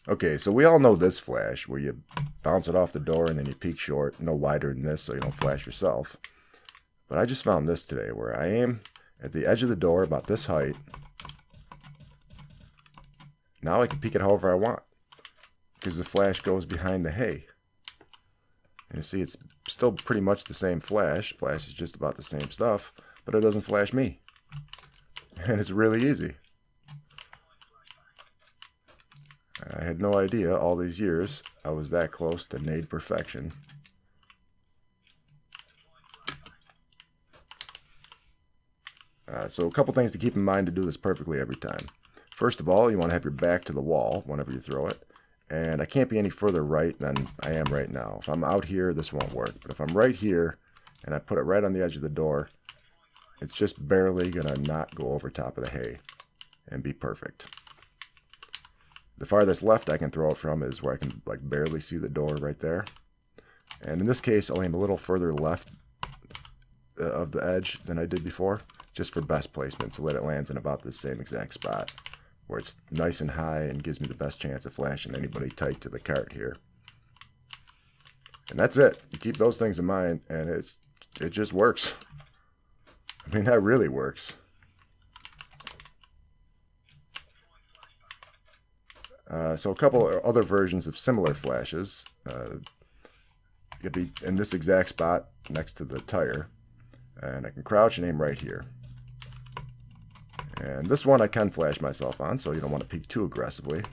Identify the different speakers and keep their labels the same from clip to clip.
Speaker 1: Okay, so we all know this flash, where you bounce it off the door and then you peek short, no wider than this so you don't flash yourself. But I just found this today, where I aim at the edge of the door about this height. Now I can peek it however I want, because the flash goes behind the hay. And you see it's still pretty much the same flash. Flash is just about the same stuff, but it doesn't flash me. And it's really easy. I had no idea all these years I was that close to nade perfection. So a couple things to keep in mind to do this perfectly every time. First of all, you want to have your back to the wall whenever you throw it. And I can't be any further right than I am right now. If I'm out here, this won't work. But if I'm right here and I put it right on the edge of the door, it's just barely going to not go over top of the hay and be perfect. The farthest left I can throw it from is where I can like barely see the door right there. And in this case, I'll aim a little further left of the edge than I did before, just for best placement, so that it lands in about the same exact spot, where it's nice and high and gives me the best chance of flashing anybody tight to the cart here. And that's it. You keep those things in mind, and it just works. I mean, that really works. So a couple of other versions of similar flashes. You'll be in this exact spot next to the tire. And I can crouch and aim right here. And this one I can flash myself on, so you don't want to peek too aggressively.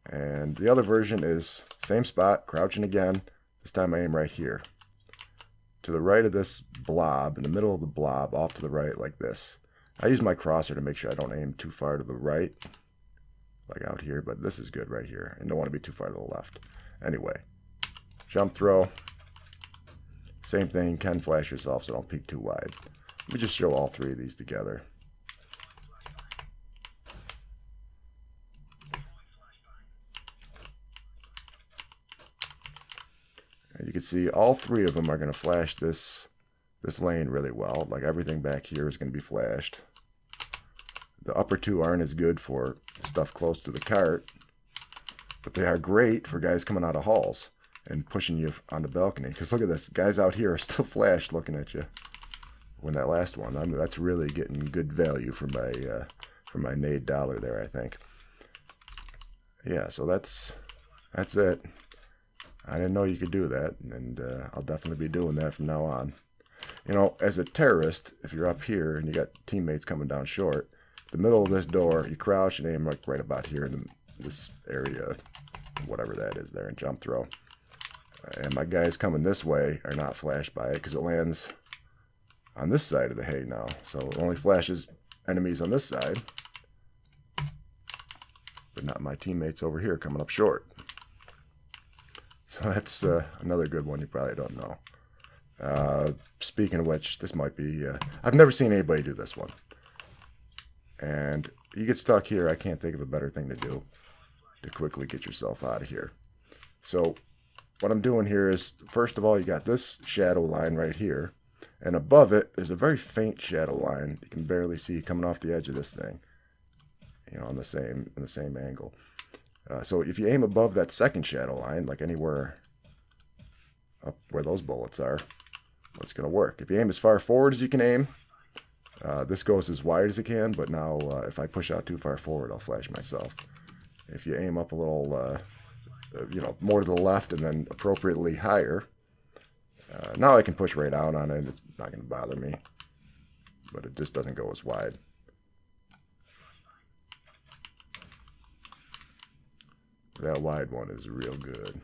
Speaker 1: And the other version is same spot, crouching again. This time I aim right here. To the right of this blob, in the middle of the blob, off to the right like this. I use my crosser to make sure I don't aim too far to the right, like out here, but this is good right here. And don't want to be too far to the left. Anyway, jump throw. Same thing, can flash yourself, so don't peek too wide. Let me just show all three of these together. And you can see all three of them are going to flash this lane really well. Like everything back here is going to be flashed. The upper two aren't as good for stuff close to the cart, but they are great for guys coming out of halls and pushing you on the balcony. Because look at this, guys out here are still flashed looking at you. When that last one, I mean, that's really getting good value for my nade dollar there, I think. Yeah, so that's it. I didn't know you could do that, and I'll definitely be doing that from now on. You know, as a terrorist, if you're up here and you got teammates coming down short, the middle of this door, you crouch and aim like right about here in this area, whatever that is there, and jump throw. And my guys coming this way are not flashed by it because it lands on this side of the hay now. So it only flashes enemies on this side, but not my teammates over here coming up short. So that's another good one you probably don't know. Speaking of which, this might be... I've never seen anybody do this one. And you get stuck here, I can't think of a better thing to do to quickly get yourself out of here. So what I'm doing here is, first of all, you got this shadow line right here. And above it, there's a very faint shadow line you can barely see coming off the edge of this thing. You know, in the same angle. So if you aim above that second shadow line, like anywhere up where those bullets are, it's going to work. If you aim as far forward as you can aim, this goes as wide as it can, but now if I push out too far forward, I'll flash myself. If you aim up a little, more to the left and then appropriately higher, now I can push right out on it. It's not going to bother me, but it just doesn't go as wide. That wide one is real good.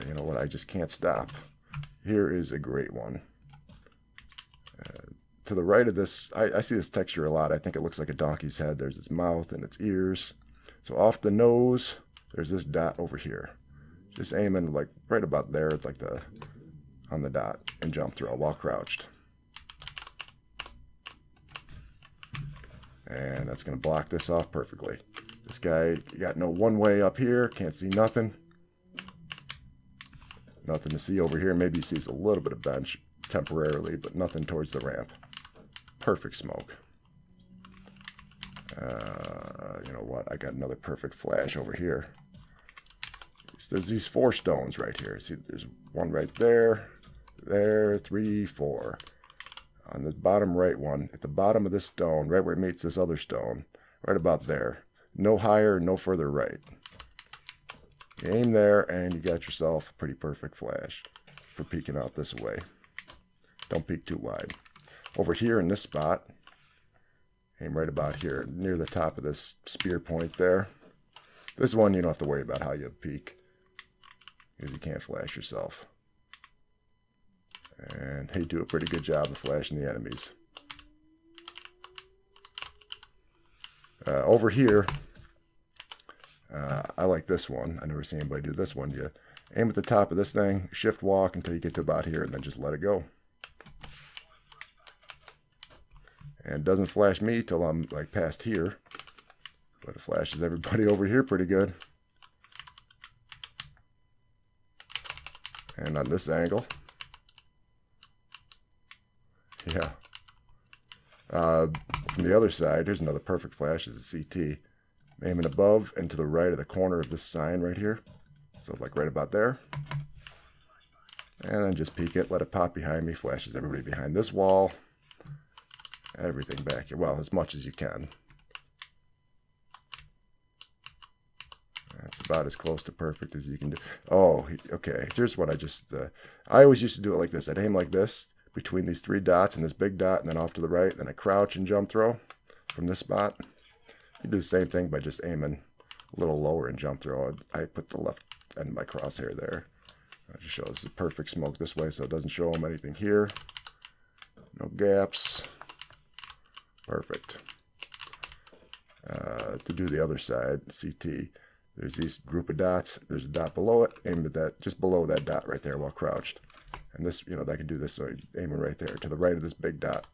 Speaker 1: You know what? I just can't stop. Here is a great one. To the right of this, I see this texture a lot. I think it looks like a donkey's head. There's its mouth and its ears. So off the nose, there's this dot over here. Just aiming like right about there, like on the dot, and jump throw while crouched. And that's going to block this off perfectly. This guy, you got no one way up here, can't see nothing. Nothing to see over here. Maybe he sees a little bit of bench temporarily, but nothing towards the ramp. Perfect smoke. You know what? I got another perfect flash over here. There's these 4 stones right here. See, there's one right there, there, 3, 4. On the bottom right one, at the bottom of this stone, right where it meets this other stone, right about there. No higher, no further right. You aim there, and you got yourself a pretty perfect flash for peeking out this way. Don't peek too wide. Over here in this spot, aim right about here, near the top of this spear point there. This one, you don't have to worry about how you peek, because you can't flash yourself. And they do a pretty good job of flashing the enemies. Over here, I like this one. I never seen anybody do this one yet. Aim at the top of this thing, shift walk until you get to about here, and then just let it go. And it doesn't flash me till I'm like past here, but it flashes everybody over here pretty good. And on this angle, yeah. From the other side, here's another perfect flash. Is a CT. Aiming above and to the right of the corner of this sign right here. So like right about there. And then just peek it, let it pop behind me. Flashes everybody behind this wall. Everything back here. Well, as much as you can. That's about as close to perfect as you can do. Oh, okay. Here's what I just... I always used to do it like this. I'd aim like this between these 3 dots and this big dot, and then off to the right. Then I crouch and jump throw from this spot. You do the same thing by just aiming a little lower and jump throw. I put the left end of my crosshair there. I just show this is perfect smoke this way, so it doesn't show them anything here. No gaps. Perfect. To do the other side, CT, there's these group of dots. There's a dot below it. Aim at that, just below that dot right there while crouched. And this, you know, I can do this, so aiming right there to the right of this big dot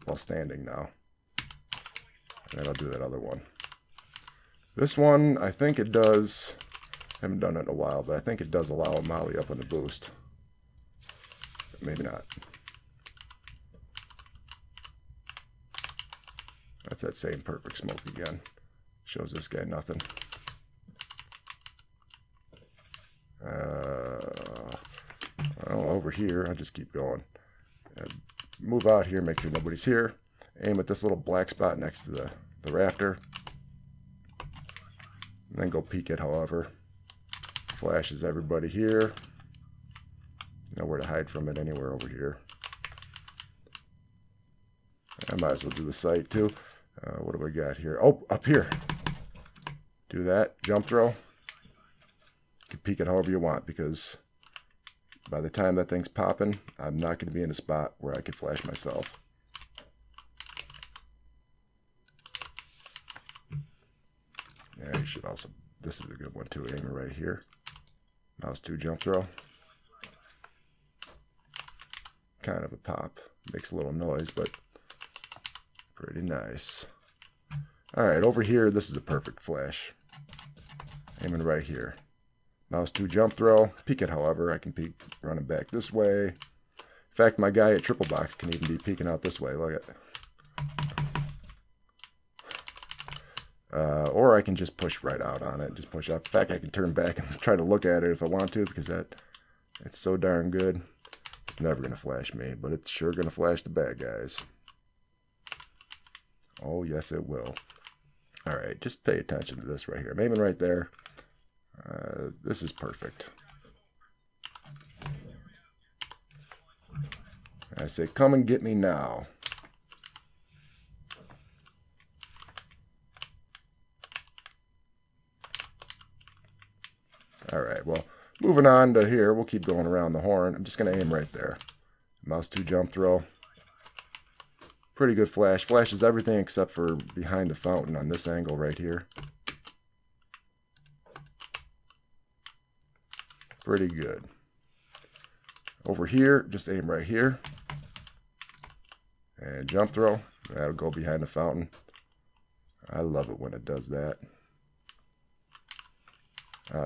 Speaker 1: while standing now. And then I'll do that other one. This one, I think it does, I haven't done it in a while, but I think it does allow a molly up on the boost. But maybe not. That's that same perfect smoke again. Shows this guy nothing. Well, over here, I'll just keep going. Move out here, make sure nobody's here. Aim at this little black spot next to the rafter. And then go peek it, however. Flashes everybody here. Nowhere to hide from it anywhere over here. I might as well do the sight too. What do we got here? Oh, up here. Do that. Jump throw. You can peek it however you want, because by the time that thing's popping, I'm not going to be in a spot where I could flash myself. Yeah, you should also, this is a good one too, aiming right here. Mouse 2 jump throw. Kind of a pop. Makes a little noise, but pretty nice. Alright, over here, this is a perfect flash. Aiming right here. Mouse 2 jump throw. Peek it, however. I can peek running back this way. In fact, my guy at triple box can even be peeking out this way. Look at it. Or I can just push right out on it. Just push up. In fact, I can turn back and try to look at it if I want to, because it's so darn good. It's never going to flash me, but it's sure going to flash the bad guys. Oh, yes, it will. Alright, just pay attention to this right here. I'm aiming right there. This is perfect. I say, come and get me now. Alright, well, moving on to here, we'll keep going around the horn. I'm just going to aim right there. Mouse 2 jump throw. Pretty good flash. Flashes everything except for behind the fountain on this angle right here. Pretty good. Over here, just aim right here. And jump throw. That'll go behind the fountain. I love it when it does that.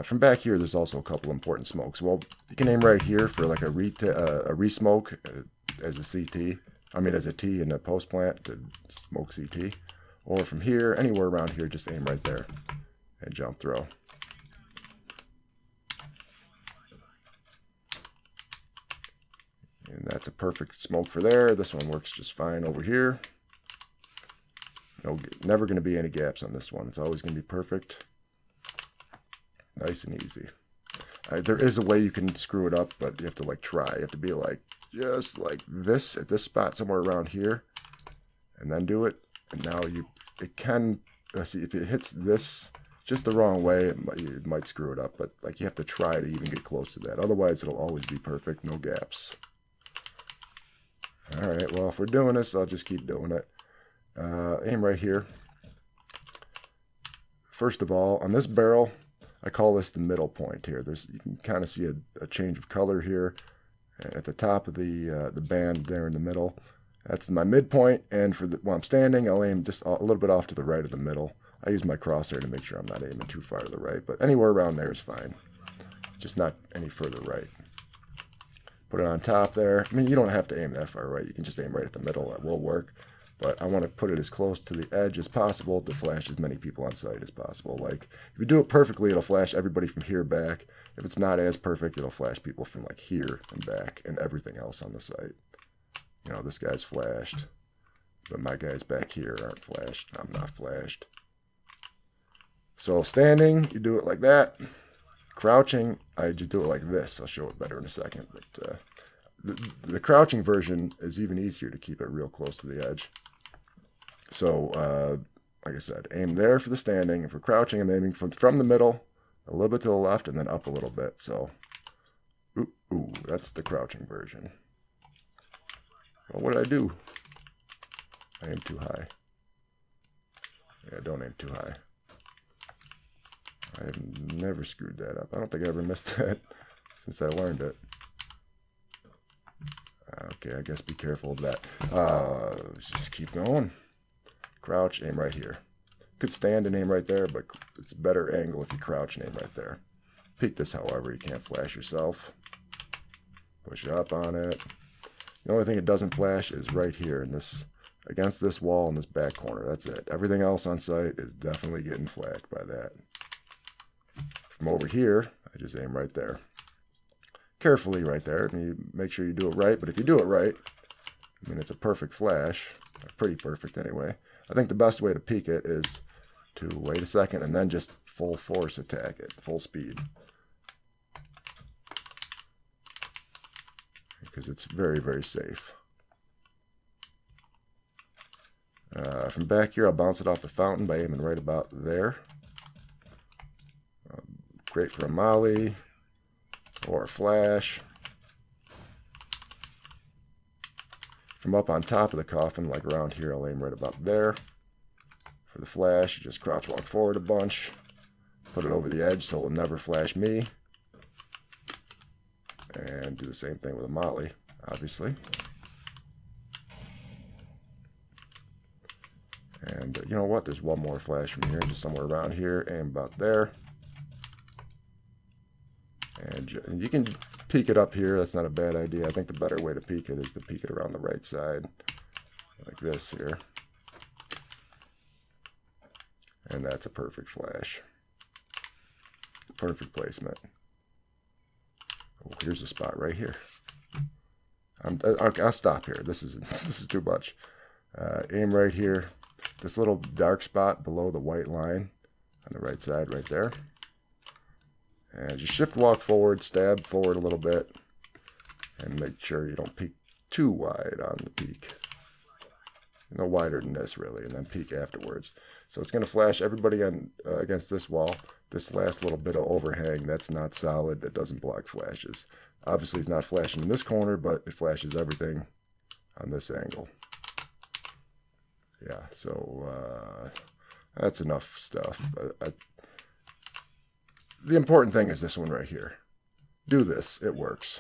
Speaker 1: From back here, there's also a couple important smokes. Well, you can aim right here for like a re-smoke. as a CT. I mean, as a T in a post plant to smoke CT. Or from here, anywhere around here, just aim right there and jump throw. And that's a perfect smoke for there. This one works just fine over here. No, never going to be any gaps on this one. It's always going to be perfect. Nice and easy. There is a way you can screw it up, but you have to like try. You have to be like, just like this at this spot somewhere around here. And then do it. And now it can, see, if it hits this just the wrong way, it might screw it up. But like you have to try to even get close to that. Otherwise, it'll always be perfect. No gaps. All right, well, if we're doing this, I'll just keep doing it. Aim right here. First of all, on this barrel, I call this the middle point here. You can kind of see a change of color here at the top of the band there in the middle. That's my midpoint, and for while I'm standing, I'll aim just a little bit off to the right of the middle. I use my crosshair to make sure I'm not aiming too far to the right, but anywhere around there is fine. Just not any further right. Put it on top there. I mean, you don't have to aim that far right. You can just aim right at the middle. That will work. But I want to put it as close to the edge as possible to flash as many people on site as possible. Like, if you do it perfectly, it'll flash everybody from here back. If it's not as perfect, it'll flash people from like here and back and everything else on the site. You know, this guy's flashed, but my guys back here aren't flashed. I'm not flashed. So standing, you do it like that. Crouching, I just do it like this. I'll show it better in a second. But the crouching version is even easier to keep it real close to the edge. So, like I said, aim there for the standing. And for crouching, I'm aiming from the middle, a little bit to the left, and then up a little bit. So, ooh, that's the crouching version. Well, what did I do? I aimed too high. Yeah, don't aim too high. I've never screwed that up. I don't think I ever missed that since I learned it. Okay, I guess be careful of that. Just keep going. Crouch, aim right here. Could stand and aim right there, but it's a better angle if you crouch and aim right there. Peek this, however, you can't flash yourself. Push up on it. The only thing it doesn't flash is right here in this, against this wall in this back corner. That's it. Everything else on site is definitely getting flashed by that. From over here, I just aim right there. Carefully right there. I mean, make sure you do it right, but if you do it right, I mean, it's a perfect flash. Pretty perfect anyway. I think the best way to peek it is to wait a second and then just full force attack it, full speed. Because it's very, very safe. From back here, I'll bounce it off the fountain by aiming right about there. Great for a molly or a flash. From up on top of the coffin, like around here, I'll aim right about there. For the flash, you just crouch walk forward a bunch. Put it over the edge so it will never flash me. And do the same thing with a molly, obviously. And you know what? There's one more flash from here, just somewhere around here, aim about there. And you can peek it up here. That's not a bad idea. I think the better way to peek it is to peek it around the right side, like this here. And that's a perfect flash. Perfect placement. Oh, here's a spot right here. I'll stop here. This is too much. Aim right here. This little dark spot below the white line on the right side right there. And just shift walk forward, stab forward a little bit, and make sure you don't peek too wide on the peak. No wider than this, really, and then peek afterwards. So it's going to flash everybody on against this wall. This last little bit of overhang, that's not solid. That doesn't block flashes. Obviously, it's not flashing in this corner, but it flashes everything on this angle. Yeah, so that's enough stuff. But the important thing is this one right here. Do this. It works.